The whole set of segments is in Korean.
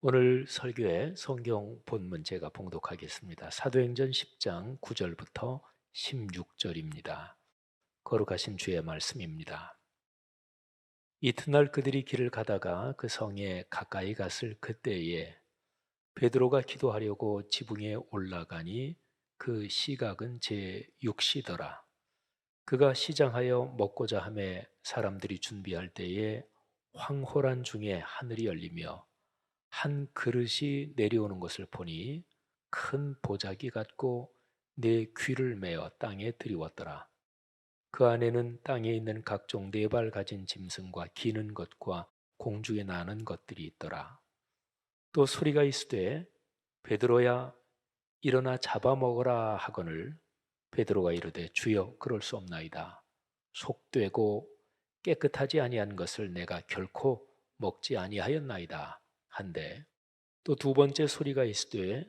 오늘 설교의 성경 본문 제가 봉독하겠습니다. 사도행전 10장 9절부터 16절입니다. 거룩하신 주의 말씀입니다. 이튿날 그들이 길을 가다가 그 성에 가까이 갔을 그때에 베드로가 기도하려고 지붕에 올라가니 그 시각은 제6시더라. 그가 시장하여 먹고자 하매 사람들이 준비할 때에 황홀한 중에 하늘이 열리며 한 그릇이 내려오는 것을 보니 큰 보자기 같고 내 귀를 메어 땅에 들이웠더라. 그 안에는 땅에 있는 각종 네 발 가진 짐승과 기는 것과 공중에 나는 것들이 있더라. 또 소리가 있으되 베드로야 일어나 잡아먹으라 하거늘 베드로가 이르되 주여 그럴 수 없나이다. 속되고 깨끗하지 아니한 것을 내가 결코 먹지 아니하였나이다 한데 또 두 번째 소리가 있으되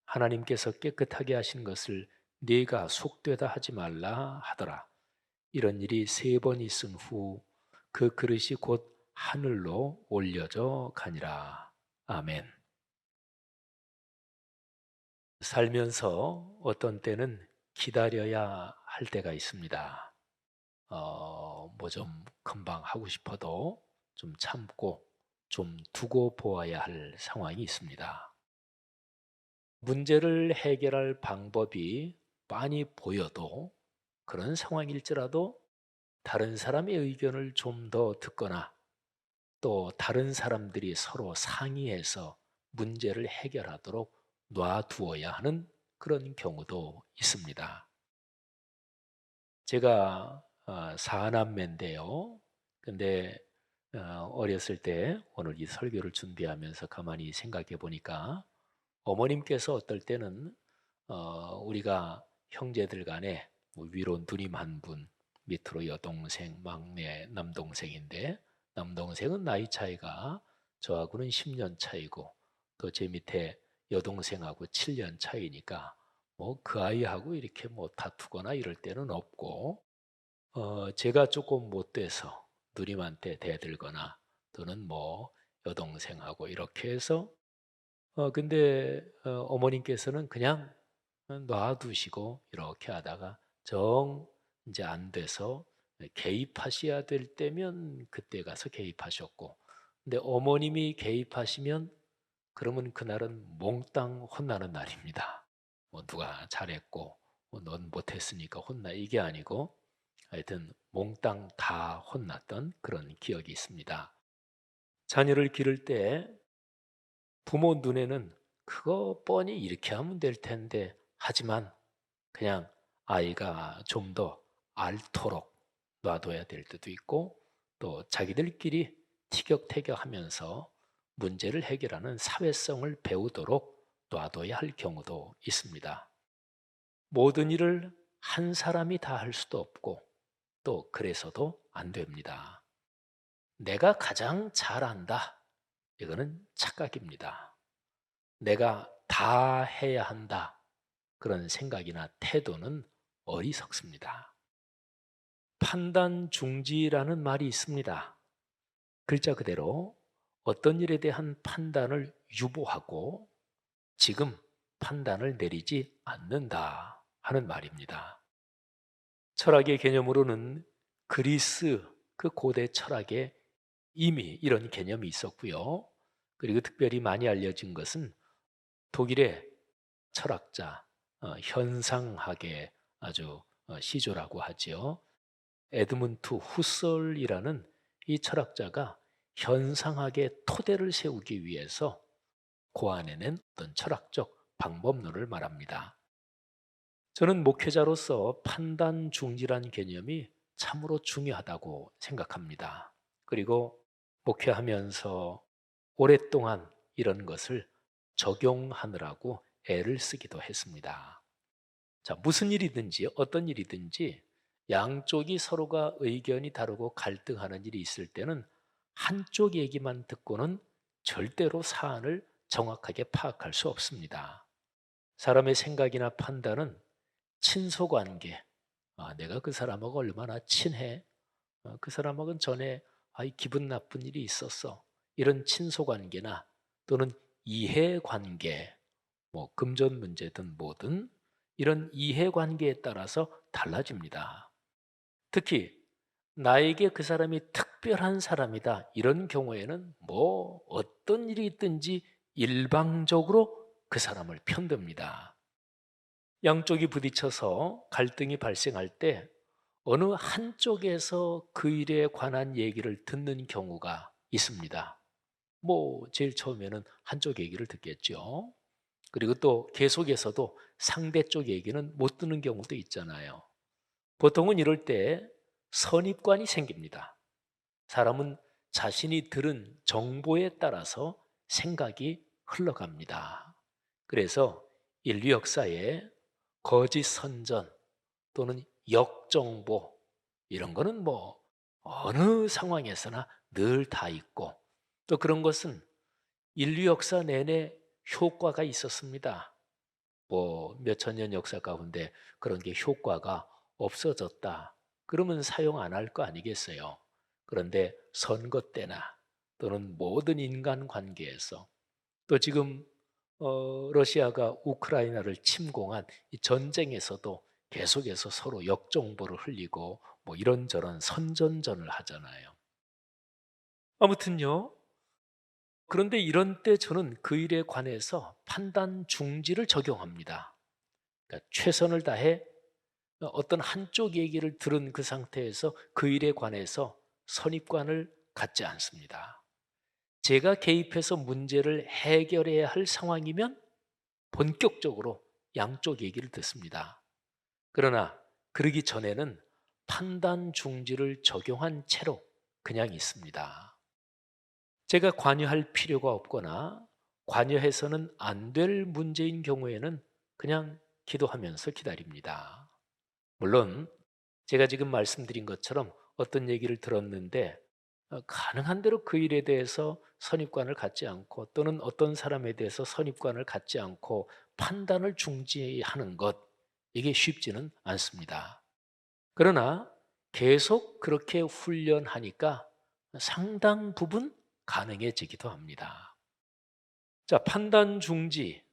하나님께서 깨끗하게 하신 것을 네가 속되다 하지 말라 하더라. 이런 일이 세 번 있은 후 그 그릇이 곧 하늘로 올려져 가니라. 아멘. 살면서 어떤 때는 기다려야 할 때가 있습니다. 뭐 좀 금방 하고 싶어도 좀 참고 좀 두고 보아야 할 상황이 있습니다. 문제를 해결할 방법이 빤히 보여도 그런 상황일지라도 다른 사람의 의견을 좀 더 듣거나 또 다른 사람들이 서로 상의해서 문제를 해결하도록 놔두어야 하는 그런 경우도 있습니다. 제가 사남매인데요. 근데 어렸을 때 오늘 이 설교를 준비하면서 가만히 생각해 보니까 어머님께서 어떨 때는 우리가 형제들 간에 뭐 위로 누님 한 분, 밑으로 여동생, 막내 남동생인데 남동생은 나이 차이가 저하고는 10년 차이고 또 제 밑에 여동생하고 7년 차이니까 뭐 그 아이하고 이렇게 뭐 다투거나 이럴 때는 없고 제가 조금 못돼서 누님한테 대들거나 또는 뭐 여동생하고 이렇게 해서 근데 어머님께서는 그냥 놔두시고 이렇게 하다가 정 이제 안 돼서 개입하셔야 될 때면 그때 가서 개입하셨고 근데 어머님이 개입하시면 그러면 그날은 몽땅 혼나는 날입니다. 뭐 누가 잘했고 넌 못했으니까 혼나 이게 아니고 하여튼 몽땅 다 혼났던 그런 기억이 있습니다. 자녀를 기를 때 부모 눈에는 그거 뻔히 이렇게 하면 될 텐데 하지만 그냥 아이가 좀 더 앓도록 놔둬야 될 때도 있고 또 자기들끼리 티격태격하면서 문제를 해결하는 사회성을 배우도록 놔둬야 할 경우도 있습니다. 모든 일을 한 사람이 다 할 수도 없고 또 그래서도 안 됩니다. 내가 가장 잘한다. 이거는 착각입니다. 내가 다 해야 한다. 그런 생각이나 태도는 어리석습니다. 판단 중지라는 말이 있습니다. 글자 그대로 어떤 일에 대한 판단을 유보하고 지금 판단을 내리지 않는다 하는 말입니다. 철학의 개념으로는 그리스 그 고대 철학에 이미 이런 개념이 있었고요. 그리고 특별히 많이 알려진 것은 독일의 철학자 현상학의 아주 시조라고 하지요. 에드문트 후설이라는 이 철학자가 현상학의 토대를 세우기 위해서 고안해낸 어떤 철학적 방법론을 말합니다. 저는 목회자로서 판단 중지란 개념이 참으로 중요하다고 생각합니다. 그리고 목회하면서 오랫동안 이런 것을 적용하느라고 애를 쓰기도 했습니다. 자, 무슨 일이든지 어떤 일이든지 양쪽이 서로가 의견이 다르고 갈등하는 일이 있을 때는 한쪽 얘기만 듣고는 절대로 사안을 정확하게 파악할 수 없습니다. 사람의 생각이나 판단은 친소관계, 내가 그 사람하고 얼마나 친해, 그 사람하고는 전에 기분 나쁜 일이 있었어. 이런 친소관계나 또는 이해관계, 뭐 금전 문제든 뭐든 이런 이해관계에 따라서 달라집니다. 특히 나에게 그 사람이 특별한 사람이다 이런 경우에는 뭐 어떤 일이 있든지 일방적으로 그 사람을 편듭니다. 양쪽이 부딪혀서 갈등이 발생할 때 어느 한쪽에서 그 일에 관한 얘기를 듣는 경우가 있습니다. 뭐 제일 처음에는 한쪽 얘기를 듣겠죠. 그리고 또 계속해서도 상대 쪽 얘기는 못 듣는 경우도 있잖아요. 보통은 이럴 때 선입관이 생깁니다. 사람은 자신이 들은 정보에 따라서 생각이 흘러갑니다. 그래서 인류 역사에 거짓 선전 또는 역정보 이런 거는 뭐 어느 상황에서나 늘 다 있고 또 그런 것은 인류 역사 내내 효과가 있었습니다. 뭐 몇천 년 역사 가운데 그런 게 효과가 없어졌다. 그러면 사용 안 할 거 아니겠어요? 그런데 선거 때나 또는 모든 인간 관계에서 또 지금 러시아가 우크라이나를 침공한 이 전쟁에서도 계속해서 서로 역정보를 흘리고 뭐 이런저런 선전전을 하잖아요. 아무튼요. 그런데 이런 때 저는 그 일에 관해서 판단 중지를 적용합니다. 그러니까 최선을 다해 어떤 한쪽 얘기를 들은 그 상태에서 그 일에 관해서 선입관을 갖지 않습니다. 제가 개입해서 문제를 해결해야 할 상황이면 본격적으로 양쪽 얘기를 듣습니다. 그러나 그러기 전에는 판단 중지를 적용한 채로 그냥 있습니다. 제가 관여할 필요가 없거나 관여해서는 안 될 문제인 경우에는 그냥 기도하면서 기다립니다. 물론 제가 지금 말씀드린 것처럼 어떤 얘기를 들었는데 가능한 대로 그 일에 대해서 선입관을 갖지 않고 또는 어떤 사람에 대해서 선입관을 갖지 않고 판단을 중지하는 것 이게 쉽지는 않습니다. 그러나 계속 그렇게 훈련하니까 상당 부분 가능해지기도 합니다. 자, 판단 중지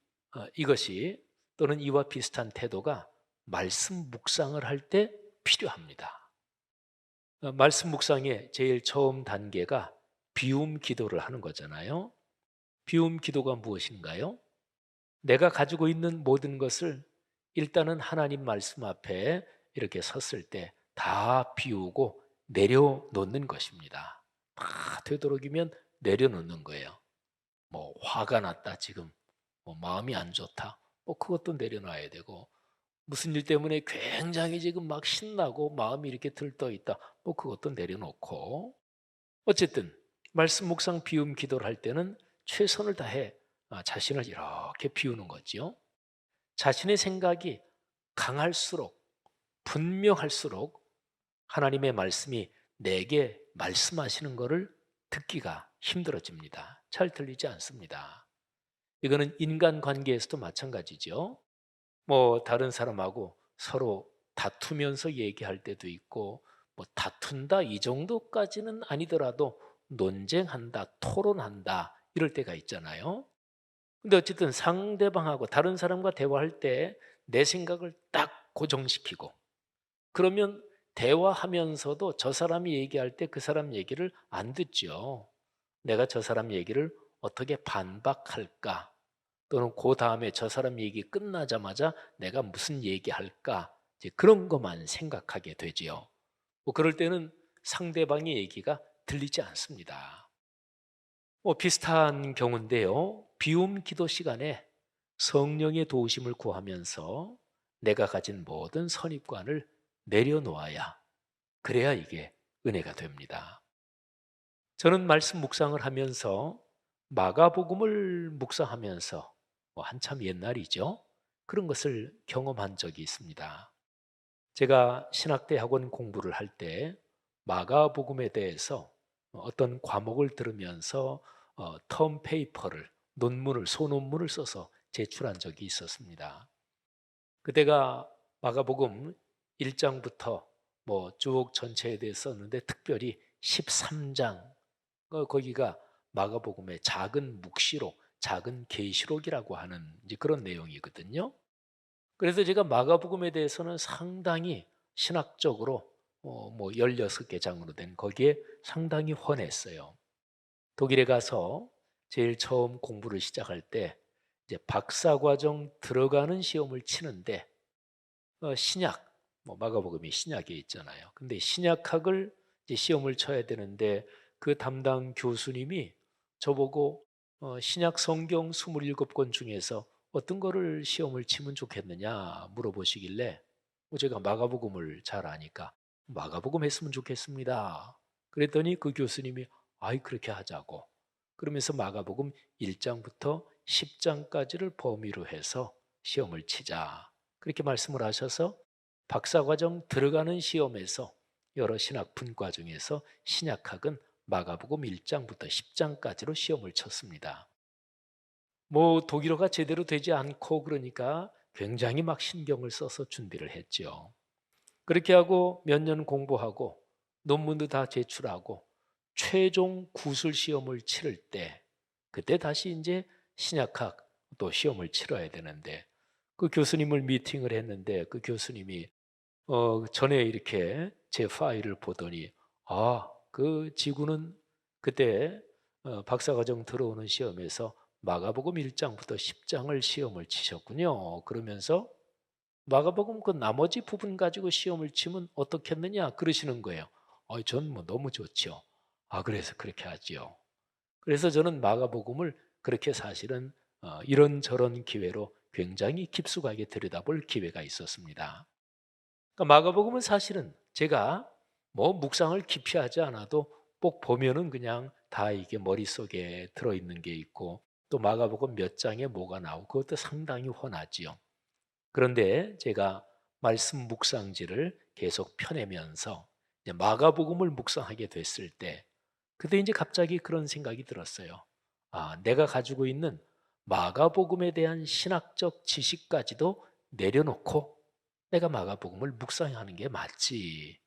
이것이 또는 이와 비슷한 태도가 말씀 묵상을 할 때 필요합니다. 말씀 묵상의 제일 처음 단계가 비움 기도를 하는 거잖아요. 비움 기도가 무엇인가요? 내가 가지고 있는 모든 것을 일단은 하나님 말씀 앞에 이렇게 섰을 때 다 비우고 내려놓는 것입니다. 다 되도록이면 내려놓는 거예요. 뭐 화가 났다 지금, 뭐 마음이 안 좋다, 뭐 그것도 내려놔야 되고 무슨 일 때문에 굉장히 지금 막 신나고 마음이 이렇게 들떠 있다, 뭐 그것도 내려놓고 어쨌든 말씀 묵상 비움 기도를 할 때는 최선을 다해 자신을 이렇게 비우는 거지요. 자신의 생각이 강할수록 분명할수록 하나님의 말씀이 내게 말씀하시는 것을 듣기가 힘들어집니다. 잘 들리지 않습니다. 이거는 인간 관계에서도 마찬가지죠. 뭐 다른 사람하고 서로 다투면서 얘기할 때도 있고 뭐 다툰다 이 정도까지는 아니더라도 논쟁한다, 토론한다 이럴 때가 있잖아요. 근데 어쨌든 상대방하고 다른 사람과 대화할 때 내 생각을 딱 고정시키고 그러면 대화하면서도 저 사람이 얘기할 때 그 사람 얘기를 안 듣죠. 내가 저 사람 얘기를 어떻게 반박할까? 또는 그 다음에 저 사람 얘기 끝나자마자 내가 무슨 얘기할까? 이제 그런 것만 생각하게 되지요. 뭐 그럴 때는 상대방의 얘기가 들리지 않습니다. 뭐 비슷한 경우인데요. 비움 기도 시간에 성령의 도우심을 구하면서 내가 가진 모든 선입관을 내려놓아야 그래야 이게 은혜가 됩니다. 저는 말씀 묵상을 하면서 마가복음을 묵상하면서 뭐 한참 옛날이죠. 그런 것을 경험한 적이 있습니다. 제가 신학대 학원 공부를 할 때 마가복음에 대해서 어떤 과목을 들으면서 텀 페이퍼를 논문을 소논문을 써서 제출한 적이 있었습니다. 그때가 마가복음 1장부터 뭐 쭉 전체에 대해 썼는데 특별히 13장 거기가 마가복음의 작은 묵시록 작은 계시록이라고 하는 이제 그런 내용이거든요. 그래서 제가 마가복음에 대해서는 상당히 신학적으로 뭐 16개 장으로 된 거기에 상당히 헌했어요. 독일에 가서 제일 처음 공부를 시작할 때 이제 박사과정 들어가는 시험을 치는데 신약, 뭐 마가복음이 신약에 있잖아요. 근데 신약학을 이제 시험을 쳐야 되는데 그 담당 교수님이 저보고 신약 성경 27권 중에서 어떤 거를 시험을 치면 좋겠느냐 물어보시길래 제가 마가복음을 잘 아니까 마가복음 했으면 좋겠습니다. 그랬더니 그 교수님이 아이 그렇게 하자고. 그러면서 마가복음 1장부터 10장까지를 범위로 해서 시험을 치자. 그렇게 말씀을 하셔서 박사과정 들어가는 시험에서 여러 신학 분과 중에서 신약학은 마가복음 1장부터 10장까지로 시험을 쳤습니다. 뭐 독일어가 제대로 되지 않고 그러니까 굉장히 막 신경을 써서 준비를 했죠. 그렇게 하고 몇 년 공부하고 논문도 다 제출하고 최종 구술 시험을 치를 때 그때 다시 이제 신약학 또 시험을 치러야 되는데 그 교수님을 미팅을 했는데 그 교수님이 전에 이렇게 제 파일을 보더니 그 지구는 그때 박사과정 들어오는 시험에서 마가복음 1장부터 10장을 시험을 치셨군요. 그러면서 마가복음 그 나머지 부분 가지고 시험을 치면 어떻겠느냐 그러시는 거예요. 전 뭐 너무 좋죠. 그래서 그렇게 하지요. 그래서 저는 마가복음을 그렇게 사실은 이런저런 기회로 굉장히 깊숙하게 들여다볼 기회가 있었습니다. 그러니까 마가복음은 사실은 제가 뭐 묵상을 깊이 하지 않아도 꼭 보면은 그냥 다 이게 머릿속에 들어있는 게 있고 또 마가복음 몇 장에 뭐가 나오고 그것도 상당히 훤하지요. 그런데 제가 말씀 묵상지를 계속 펴내면서 이제 마가복음을 묵상하게 됐을 때 그때 이제 갑자기 그런 생각이 들었어요. 내가 가지고 있는 마가복음에 대한 신학적 지식까지도 내려놓고 내가 마가복음을 묵상하는 게 맞지.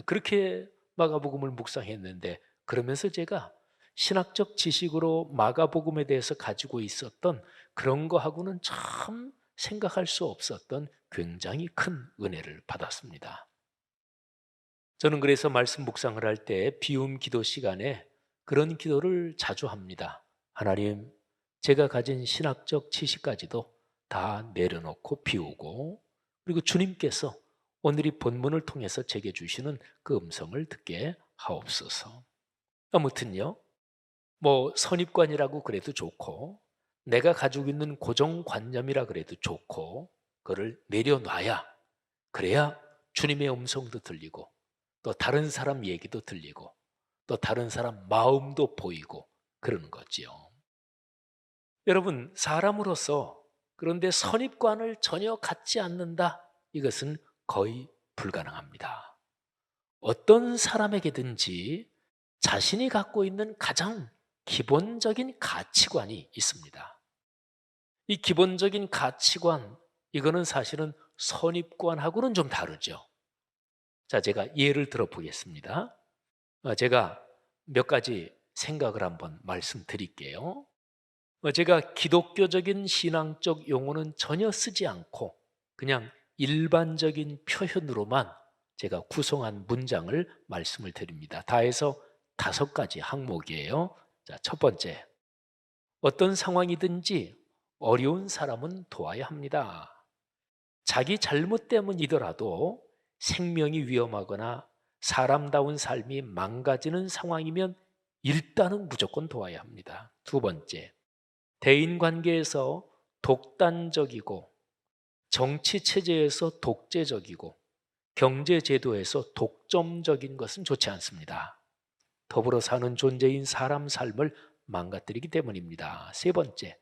그렇게 마가복음을 묵상했는데 그러면서 제가 신학적 지식으로 마가복음에 대해서 가지고 있었던 그런 거하고는 참 생각할 수 없었던 굉장히 큰 은혜를 받았습니다. 저는 그래서 말씀 묵상을 할 때 비움 기도 시간에 그런 기도를 자주 합니다. 하나님, 제가 가진 신학적 지식까지도 다 내려놓고 비우고 그리고 주님께서 오늘 이 본문을 통해서 제게 주시는 그 음성을 듣게 하옵소서. 아무튼요. 뭐 선입관이라고 그래도 좋고 내가 가지고 있는 고정관념이라 그래도 좋고 그걸 내려놔야 그래야 주님의 음성도 들리고 또 다른 사람 얘기도 들리고 또 다른 사람 마음도 보이고 그러는 거지요. 여러분 사람으로서 그런데 선입관을 전혀 갖지 않는다. 이것은 거의 불가능합니다. 어떤 사람에게든지 자신이 갖고 있는 가장 기본적인 가치관이 있습니다. 이 기본적인 가치관, 이거는 사실은 선입관하고는 좀 다르죠. 자, 제가 예를 들어 보겠습니다. 제가 몇 가지 생각을 한번 말씀드릴게요. 제가 기독교적인 신앙적 용어는 전혀 쓰지 않고 그냥 일반적인 표현으로만 제가 구성한 문장을 말씀을 드립니다. 다 해서 5가지 항목이에요. 자, 첫 번째. 어떤 상황이든지 어려운 사람은 도와야 합니다. 자기 잘못 때문이더라도 생명이 위험하거나 사람다운 삶이 망가지는 상황이면 일단은 무조건 도와야 합니다. 두 번째. 대인 관계에서 독단적이고 정치 체제에서 독재적이고 경제 제도에서 독점적인 것은 좋지 않습니다. 더불어 사는 존재인 사람 삶을 망가뜨리기 때문입니다. 세 번째,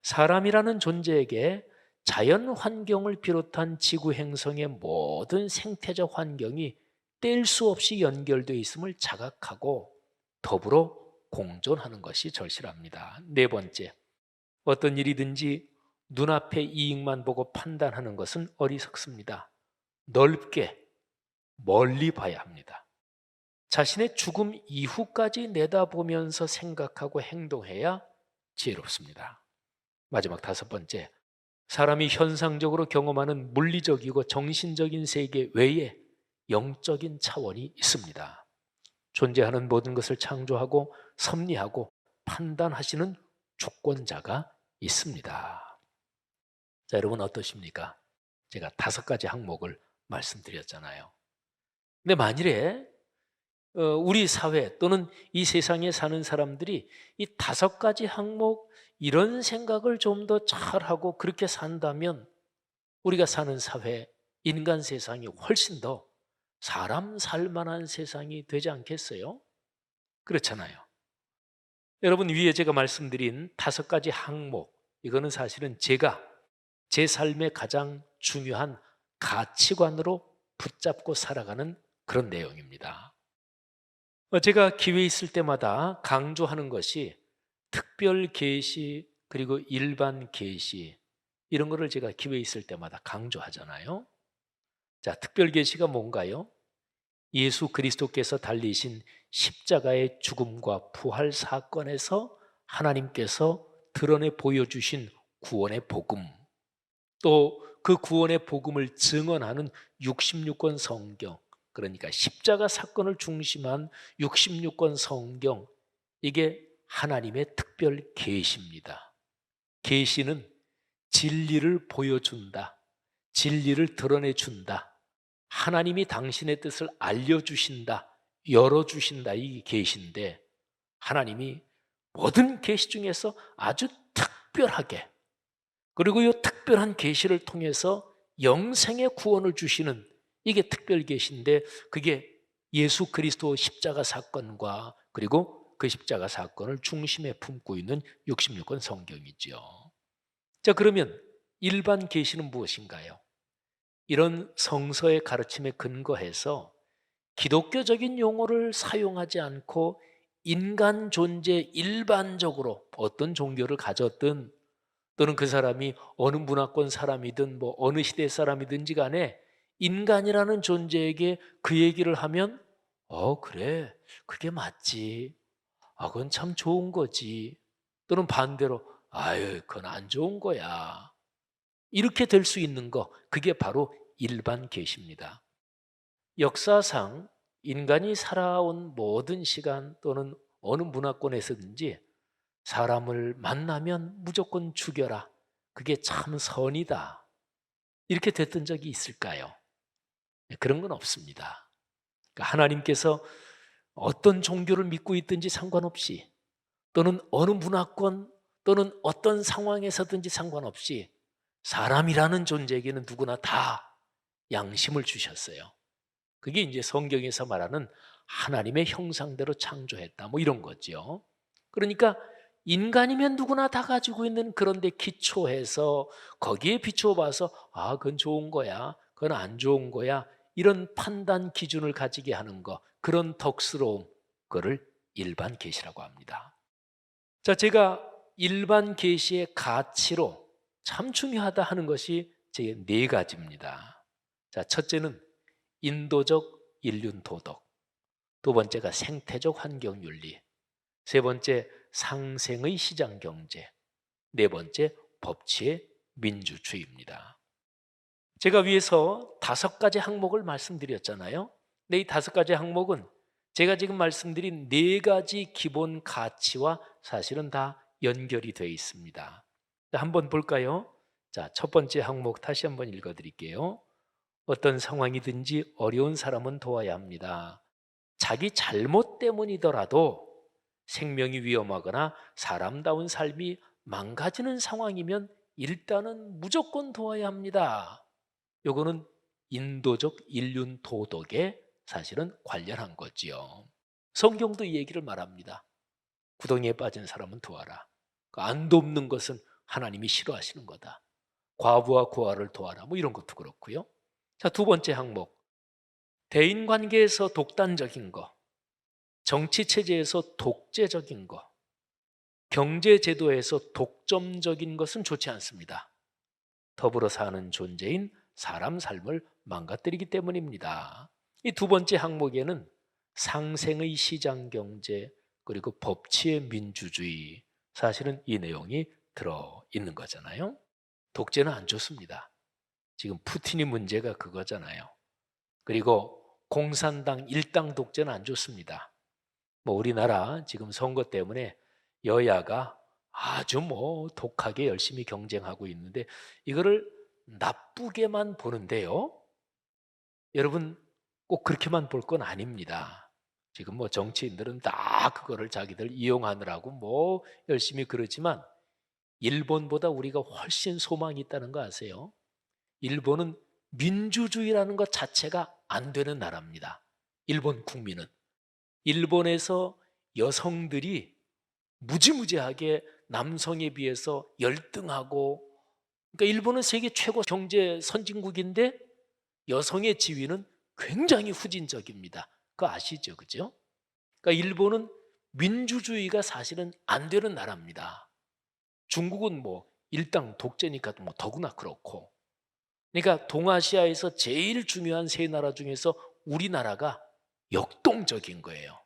사람이라는 존재에게 자연 환경을 비롯한 지구 행성의 모든 생태적 환경이 뗄 수 없이 연결되어 있음을 자각하고 더불어 공존하는 것이 절실합니다. 네 번째, 어떤 일이든지 눈앞의 이익만 보고 판단하는 것은 어리석습니다. 넓게 멀리 봐야 합니다. 자신의 죽음 이후까지 내다보면서 생각하고 행동해야 지혜롭습니다. 마지막 다섯 번째, 사람이 현상적으로 경험하는 물리적이고 정신적인 세계 외에 영적인 차원이 있습니다. 존재하는 모든 것을 창조하고 섭리하고 판단하시는 주권자가 있습니다. 자, 여러분 어떠십니까? 제가 다섯 가지 항목을 말씀드렸잖아요. 근데 만일에 우리 사회 또는 이 세상에 사는 사람들이 이 다섯 가지 항목 이런 생각을 좀 더 잘하고 그렇게 산다면 우리가 사는 사회, 인간 세상이 훨씬 더 사람 살만한 세상이 되지 않겠어요? 그렇잖아요. 여러분, 위에 제가 말씀드린 다섯 가지 항목, 이거는 사실은 제가 제 삶의 가장 중요한 가치관으로 붙잡고 살아가는 그런 내용입니다. 제가 기회 있을 때마다 강조하는 것이 특별 계시 그리고 일반 계시, 이런 거를 제가 기회 있을 때마다 강조하잖아요. 자, 특별 계시가 뭔가요? 예수 그리스도께서 달리신 십자가의 죽음과 부활 사건에서 하나님께서 드러내 보여주신 구원의 복음, 또 그 구원의 복음을 증언하는 66권 성경, 그러니까 십자가 사건을 중심한 66권 성경, 이게 하나님의 특별 계시입니다. 계시는 진리를 보여준다, 진리를 드러내준다, 하나님이 당신의 뜻을 알려주신다, 열어주신다, 이 계시인데, 하나님이 모든 계시 중에서 아주 특별하게, 그리고 이 특별한 계시를 통해서 영생의 구원을 주시는, 이게 특별 계시인데, 그게 예수 그리스도 십자가 사건과 그리고 그 십자가 사건을 중심에 품고 있는 66권 성경이죠. 자, 그러면 일반 계시는 무엇인가요? 이런 성서의 가르침에 근거해서 기독교적인 용어를 사용하지 않고 인간 존재 일반적으로 어떤 종교를 가졌든 또는 그 사람이 어느 문화권 사람이든 뭐 어느 시대 사람이든지 간에 인간이라는 존재에게 그 얘기를 하면 그래, 그게 맞지, 그건 참 좋은 거지, 또는 반대로 아유, 그건 안 좋은 거야, 이렇게 될 수 있는 거, 그게 바로 일반 계시입니다. 역사상 인간이 살아온 모든 시간 또는 어느 문화권에서든지 사람을 만나면 무조건 죽여라, 그게 참 선이다, 이렇게 됐던 적이 있을까요? 그런 건 없습니다. 그러니까 하나님께서 어떤 종교를 믿고 있든지 상관없이, 또는 어느 문화권 또는 어떤 상황에서든지 상관없이 사람이라는 존재에게는 누구나 다 양심을 주셨어요. 그게 이제 성경에서 말하는 하나님의 형상대로 창조했다, 뭐 이런 거죠. 그러니까 인간이면 누구나 다 가지고 있는, 그런데 기초해서 거기에 비춰봐서 그건 좋은 거야, 그건 안 좋은 거야, 이런 판단 기준을 가지게 하는 거, 그런 덕스러움, 그거를 일반 계시라고 합니다. 자, 제가 일반 계시의 가치로 참 중요하다 하는 것이 제 네 가지입니다. 자, 첫째는 인도적 인륜 도덕, 두 번째가 생태적 환경 윤리, 세 번째 상생의 시장 경제, 네 번째 법치의 민주주의입니다. 제가 위에서 다섯 가지 항목을 말씀드렸잖아요. 근데 이 다섯 가지 항목은 제가 지금 말씀드린 네 가지 기본 가치와 사실은 다 연결이 되어 있습니다. 한번 볼까요? 자, 첫 번째 항목 다시 한번 읽어드릴게요. 어떤 상황이든지 어려운 사람은 도와야 합니다. 자기 잘못 때문이더라도 생명이 위험하거나 사람다운 삶이 망가지는 상황이면 일단은 무조건 도와야 합니다. 요거는 인도적 인륜 도덕에 사실은 관련한 거지요. 성경도 이 얘기를 말합니다. 구덩이에 빠진 사람은 도와라. 안 돕는 것은 하나님이 싫어하시는 거다. 과부와 고아를 도와라. 뭐 이런 것도 그렇고요. 자, 두 번째 항목. 대인관계에서 독단적인 거, 정치체제에서 독재적인 거, 경제제도에서 독점적인 것은 좋지 않습니다. 더불어 사는 존재인 사람 삶을 망가뜨리기 때문입니다. 이 두 번째 항목에는 상생의 시장경제 그리고 법치의 민주주의, 사실은 이 내용이 들어 있는 거잖아요. 독재는 안 좋습니다. 지금 푸틴이 문제가 그거잖아요. 그리고 공산당 일당 독재는 안 좋습니다. 뭐 우리나라 지금 선거 때문에 여야가 아주 뭐 독하게 열심히 경쟁하고 있는데 이거를 나쁘게만 보는데요. 여러분 꼭 그렇게만 볼 건 아닙니다. 지금 뭐 정치인들은 다 그거를 자기들 이용하느라고 뭐 열심히 그러지만 일본보다 우리가 훨씬 소망이 있다는 거 아세요? 일본은 민주주의라는 것 자체가 안 되는 나라입니다. 일본 국민은. 일본에서 여성들이 무지무지하게 남성에 비해서 열등하고, 그러니까 일본은 세계 최고 경제 선진국인데 여성의 지위는 굉장히 후진적입니다. 그거 아시죠? 그죠? 그러니까 일본은 민주주의가 사실은 안 되는 나라입니다. 중국은 뭐 일당 독재니까 뭐 더구나 그렇고. 그러니까 동아시아에서 제일 중요한 세 나라 중에서 우리나라가 역동적인 거예요.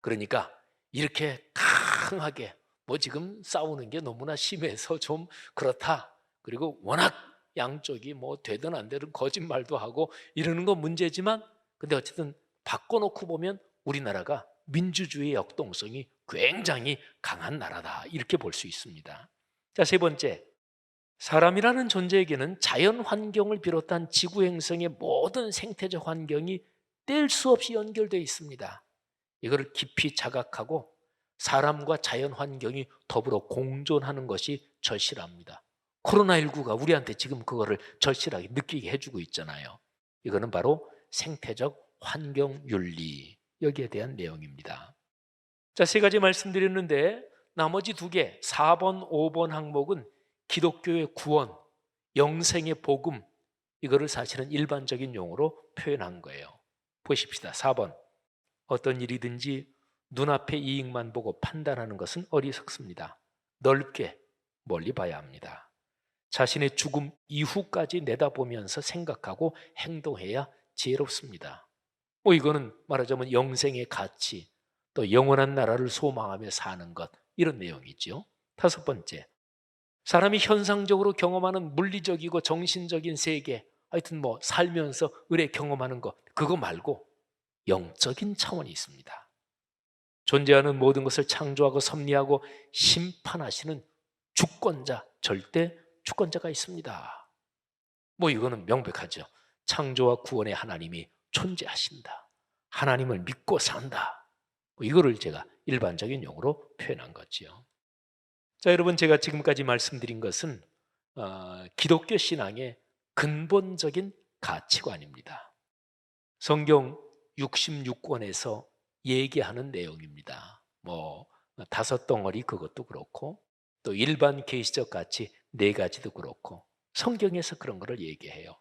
그러니까 이렇게 강하게 뭐 지금 싸우는 게 너무나 심해서 좀 그렇다. 그리고 워낙 양쪽이 뭐 되든 안 되든 거짓말도 하고 이러는 건 문제지만, 근데 어쨌든 바꿔놓고 보면 우리나라가 민주주의의 역동성이 굉장히 강한 나라다, 이렇게 볼 수 있습니다. 자, 세 번째, 사람이라는 존재에게는 자연 환경을 비롯한 지구 행성의 모든 생태적 환경이 뗄 수 없이 연결되어 있습니다. 이거를 깊이 자각하고 사람과 자연 환경이 더불어 공존하는 것이 절실합니다. 코로나19가 우리한테 지금 그거를 절실하게 느끼게 해주고 있잖아요. 이거는 바로 생태적 환경윤리, 여기에 대한 내용입니다. 자, 세 가지 말씀드렸는데 나머지 두 개, 4번, 5번 항목은 기독교의 구원, 영생의 복음, 이거를 사실은 일반적인 용어로 표현한 거예요. 보십시다. 4번. 어떤 일이든지 눈앞의 이익만 보고 판단하는 것은 어리석습니다. 넓게 멀리 봐야 합니다. 자신의 죽음 이후까지 내다보면서 생각하고 행동해야 지혜롭습니다. 뭐 이거는 말하자면 영생의 가치, 또 영원한 나라를 소망하며 사는 것, 이런 내용이죠. 다섯 번째, 사람이 현상적으로 경험하는 물리적이고 정신적인 세계, 하여튼 뭐 살면서 의뢰 경험하는 것, 그거 말고 영적인 차원이 있습니다. 존재하는 모든 것을 창조하고 섭리하고 심판하시는 주권자, 절대 주권자가 있습니다. 뭐 이거는 명백하죠. 창조와 구원의 하나님이 존재하신다. 하나님을 믿고 산다. 뭐 이거를 제가 일반적인 용어로 표현한 거죠. 자, 여러분, 제가 지금까지 말씀드린 것은 기독교 신앙의 근본적인 가치관입니다. 성경 66권에서 얘기하는 내용입니다. 뭐 다섯 덩어리 그것도 그렇고, 또 일반 계시적 가치 네 가지도 그렇고, 성경에서 그런 거를 얘기해요.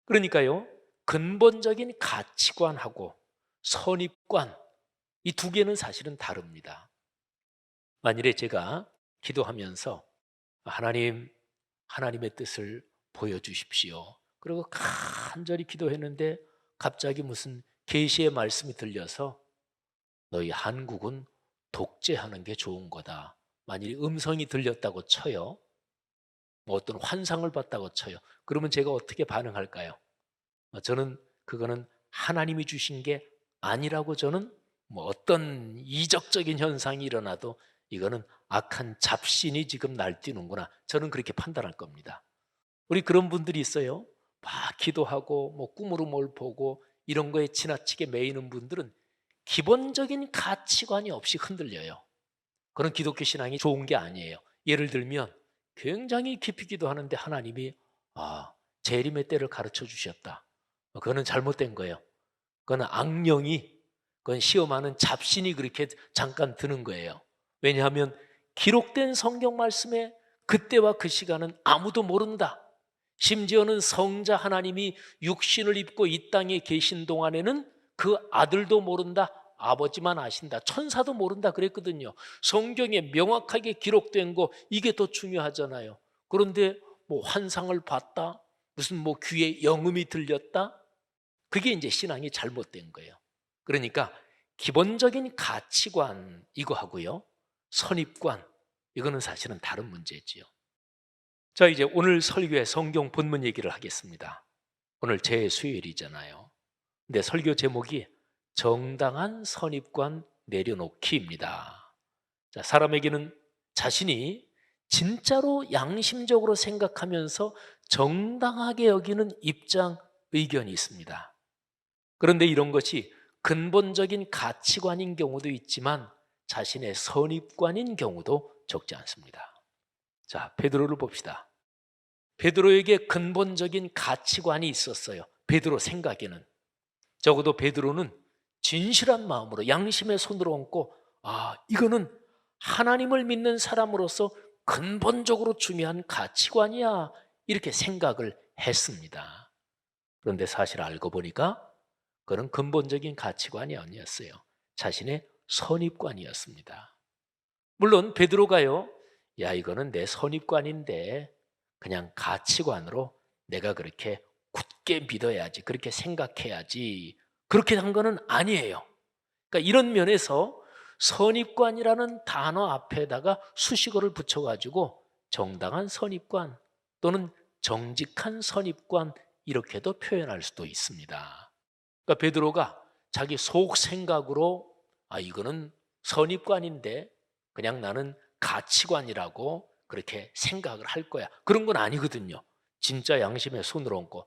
그러니까요, 근본적인 가치관하고 선입관, 이 두 개는 사실은 다릅니다. 만일에 제가 기도하면서 하나님의 뜻을 보여주십시오, 그리고 간절히 기도했는데 갑자기 무슨 계시의 말씀이 들려서 너희 한국은 독재하는 게 좋은 거다, 만일 음성이 들렸다고 쳐요. 뭐 어떤 환상을 봤다고 쳐요. 그러면 제가 어떻게 반응할까요? 저는 그거는 하나님이 주신 게 아니라고, 저는 뭐 어떤 이적적인 현상이 일어나도 이거는 악한 잡신이 지금 날뛰는구나, 저는 그렇게 판단할 겁니다. 우리 그런 분들이 있어요. 막 기도하고 뭐 꿈으로 뭘 보고 이런 거에 지나치게 매이는 분들은 기본적인 가치관이 없이 흔들려요. 그런 기독교 신앙이 좋은 게 아니에요. 예를 들면 굉장히 깊이 기도하는데 하나님이 재림의 때를 가르쳐 주셨다, 그거는 잘못된 거예요. 그건 악령이, 그건 시험하는 잡신이 그렇게 잠깐 드는 거예요. 왜냐하면 기록된 성경 말씀에 그때와 그 시간은 아무도 모른다. 심지어는 성자 하나님이 육신을 입고 이 땅에 계신 동안에는 그 아들도 모른다, 아버지만 아신다, 천사도 모른다 그랬거든요. 성경에 명확하게 기록된 거, 이게 더 중요하잖아요. 그런데 뭐 환상을 봤다, 무슨 뭐 귀에 영음이 들렸다, 그게 이제 신앙이 잘못된 거예요. 그러니까 기본적인 가치관 이거 하고요, 선입관, 이거는 사실은 다른 문제지요. 자, 이제 오늘 설교의 성경 본문 얘기를 하겠습니다. 오늘 제 수요일이잖아요. 근데 설교 제목이 정당한 선입관 내려놓기입니다. 자, 사람에게는 자신이 진짜로 양심적으로 생각하면서 정당하게 여기는 입장, 의견이 있습니다. 그런데 이런 것이 근본적인 가치관인 경우도 있지만 자신의 선입관인 경우도 적지 않습니다. 자, 베드로를 봅시다. 베드로에게 근본적인 가치관이 있었어요. 베드로 생각에는. 적어도 베드로는 진실한 마음으로 양심의 손으로 얹고, 이거는 하나님을 믿는 사람으로서 근본적으로 중요한 가치관이야, 이렇게 생각을 했습니다. 그런데 사실 알고 보니까 그런 근본적인 가치관이 아니었어요. 자신의 선입관이었습니다. 물론 베드로가요, 야, 이거는 내 선입관인데 그냥 가치관으로 내가 그렇게 굳게 믿어야지, 그렇게 생각해야지, 그렇게 한 거는 아니에요. 그러니까 이런 면에서 선입관이라는 단어 앞에다가 수식어를 붙여가지고 정당한 선입관 또는 정직한 선입관, 이렇게도 표현할 수도 있습니다. 그러니까 베드로가 자기 속 생각으로 이거는 선입관인데 그냥 나는 가치관이라고 그렇게 생각을 할 거야, 그런 건 아니거든요. 진짜 양심의 손을 얹고,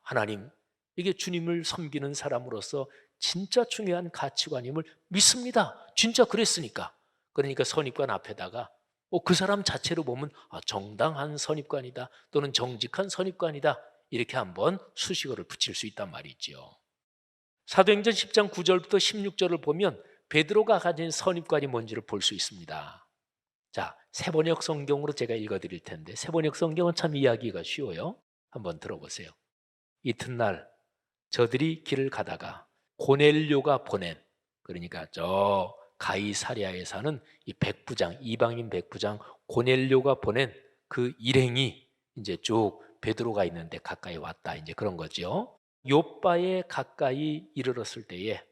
하나님, 이게 주님을 섬기는 사람으로서 진짜 중요한 가치관임을 믿습니다. 진짜 그랬으니까. 그러니까 선입관 앞에다가 그 사람 자체로 보면 정당한 선입관이다 또는 정직한 선입관이다, 이렇게 한번 수식어를 붙일 수 있단 말이죠. 사도행전 10장 9절부터 16절을 보면 베드로가 가진 선입관이 뭔지를 볼 수 있습니다. 자, 세번역 성경으로 제가 읽어드릴 텐데, 세번역 성경은 참 이해하기가 쉬워요. 한번 들어보세요. 이튿날 저들이 길을 가다가 고넬료가 보낸, 그러니까 저 가이사랴에 사는 이 백부장, 이방인 백부장 고넬료가 보낸 그 일행이 이제 쭉 베드로가 있는데 가까이 왔다, 이제 그런 거죠. 요바에 가까이 이르렀을 때에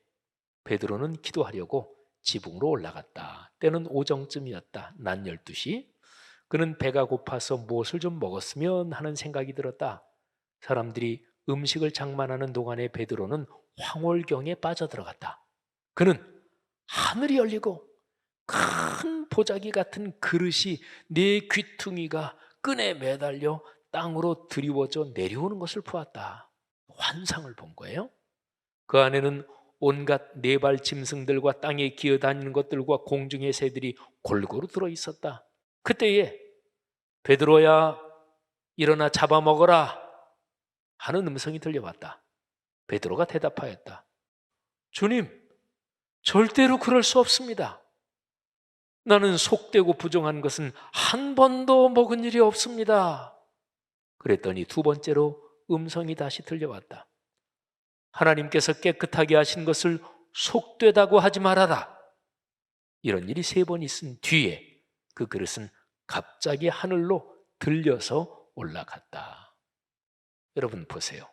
베드로는 기도하려고 지붕으로 올라갔다. 때는 오정쯤이었다. 낮 12시. 그는 배가 고파서 무엇을 좀 먹었으면 하는 생각이 들었다. 사람들이 음식을 장만하는 동안에 베드로는 황홀경에 빠져들어갔다. 그는 하늘이 열리고 큰 보자기 같은 그릇이 네 귀퉁이가 끈에 매달려 땅으로 드리워져 내려오는 것을 보았다. 환상을 본 거예요. 그 안에는 온갖 네발 짐승들과 땅에 기어다니는 것들과 공중의 새들이 골고루 들어있었다. 그때에 베드로야, 일어나 잡아먹어라 하는 음성이 들려왔다. 베드로가 대답하였다. 주님, 절대로 그럴 수 없습니다. 나는 속되고 부정한 것은 한 번도 먹은 일이 없습니다. 그랬더니 두 번째로 음성이 다시 들려왔다. 하나님께서 깨끗하게 하신 것을 속되다고 하지 말아라. 이런 일이 세 번 있은 뒤에 그 그릇은 갑자기 하늘로 들려서 올라갔다. 여러분 보세요.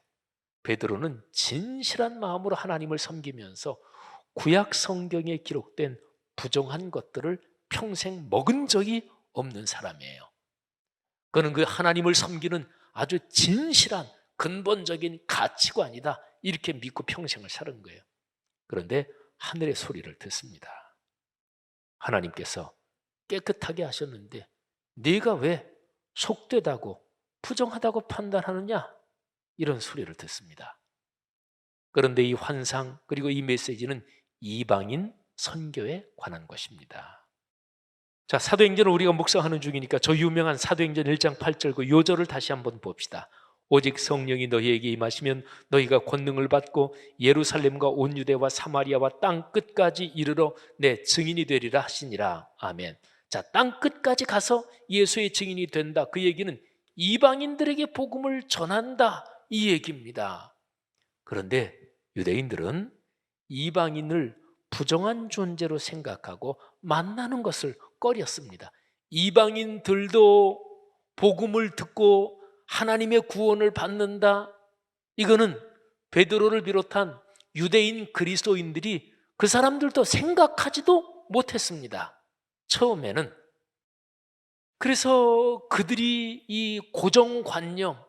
베드로는 진실한 마음으로 하나님을 섬기면서 구약 성경에 기록된 부정한 것들을 평생 먹은 적이 없는 사람이에요. 그는 그 하나님을 섬기는 아주 진실한 근본적인 가치관이다, 이렇게 믿고 평생을 사는 거예요. 그런데 하늘의 소리를 듣습니다. 하나님께서 깨끗하게 하셨는데 네가 왜 속되다고 부정하다고 판단하느냐, 이런 소리를 듣습니다. 그런데 이 환상 그리고 이 메시지는 이방인 선교에 관한 것입니다. 자, 사도행전을 우리가 묵상하는 중이니까 저 유명한 사도행전 1장 8절 그 요절을 다시 한번 봅시다. 오직 성령이 너희에게 임하시면 너희가 권능을 받고 예루살렘과 온 유대와 사마리아와 땅 끝까지 이르러 내 증인이 되리라 하시니라. 아멘. 자, 땅 끝까지 가서 예수의 증인이 된다. 그 얘기는 이방인들에게 복음을 전한다, 이 얘기입니다. 그런데 유대인들은 이방인을 부정한 존재로 생각하고 만나는 것을 꺼렸습니다. 이방인들도 복음을 듣고 하나님의 구원을 받는다, 이거는 베드로를 비롯한 유대인 그리스도인들이 그 사람들도 생각하지도 못했습니다. 처음에는 그래서 그들이 이 고정관념,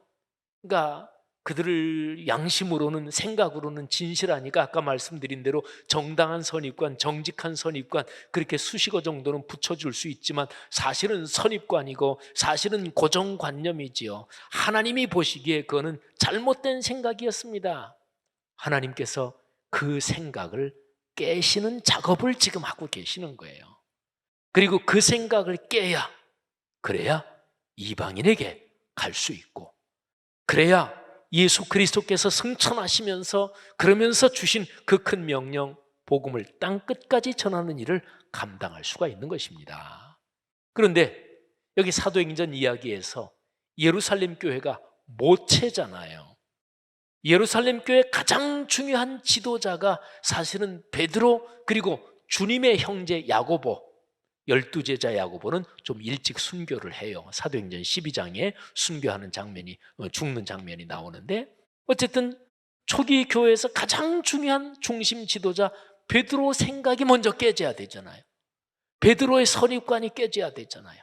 그러니까 그들을 양심으로는, 생각으로는 진실하니까 아까 말씀드린 대로 정당한 선입관, 정직한 선입관 그렇게 수식어 정도는 붙여줄 수 있지만 사실은 선입관이고 사실은 고정관념이지요. 하나님이 보시기에 그거는 잘못된 생각이었습니다. 하나님께서 그 생각을 깨시는 작업을 지금 하고 계시는 거예요. 그리고 그 생각을 깨야, 그래야 이방인에게 갈 수 있고, 그래야 예수 그리스도께서 승천하시면서 그러면서 주신 그 큰 명령, 복음을 땅 끝까지 전하는 일을 감당할 수가 있는 것입니다. 그런데 여기 사도행전 이야기에서 예루살렘 교회가 모체잖아요. 예루살렘 교회 가장 중요한 지도자가 사실은 베드로, 그리고 주님의 형제 야고보, 12제자 야고보는 좀 일찍 순교를 해요. 사도행전 12장에 순교하는 장면이, 죽는 장면이 나오는데, 어쨌든 초기 교회에서 가장 중요한 중심 지도자 베드로 생각이 먼저 깨져야 되잖아요. 베드로의 선입관이 깨져야 되잖아요.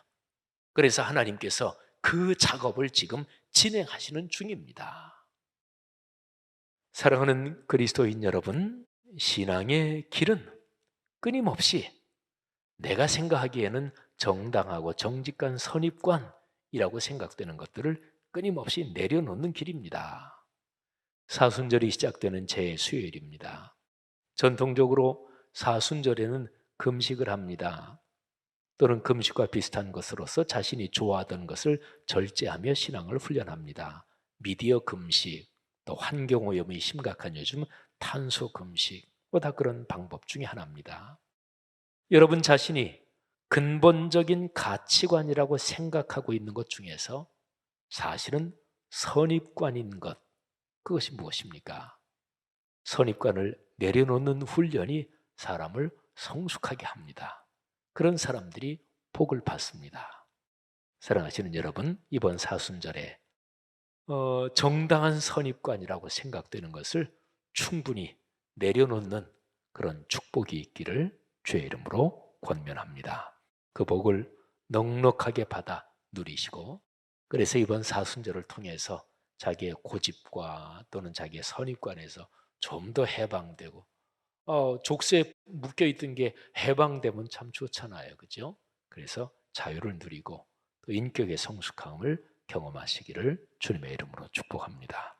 그래서 하나님께서 그 작업을 지금 진행하시는 중입니다. 사랑하는 그리스도인 여러분, 신앙의 길은 끊임없이 내가 생각하기에는 정당하고 정직한 선입관이라고 생각되는 것들을 끊임없이 내려놓는 길입니다. 사순절이 시작되는 제 수요일입니다. 전통적으로 사순절에는 금식을 합니다. 또는 금식과 비슷한 것으로서 자신이 좋아하던 것을 절제하며 신앙을 훈련합니다. 미디어 금식, 또 환경오염이 심각한 요즘 탄소 금식, 다 그런 방법 중에 하나입니다. 여러분 자신이 근본적인 가치관이라고 생각하고 있는 것 중에서 사실은 선입관인 것, 그것이 무엇입니까? 선입관을 내려놓는 훈련이 사람을 성숙하게 합니다. 그런 사람들이 복을 받습니다. 사랑하시는 여러분, 이번 사순절에 정당한 선입관이라고 생각되는 것을 충분히 내려놓는 그런 축복이 있기를 주의 이름으로 권면합니다. 그 복을 넉넉하게 받아 누리시고, 그래서 이번 사순절을 통해서 자기의 고집과 또는 자기의 선입관에서 좀 더 해방되고, 족쇄에 묶여있던 게 해방되면 참 좋잖아요. 그죠? 그래서 자유를 누리고 또 인격의 성숙함을 경험하시기를 주님의 이름으로 축복합니다.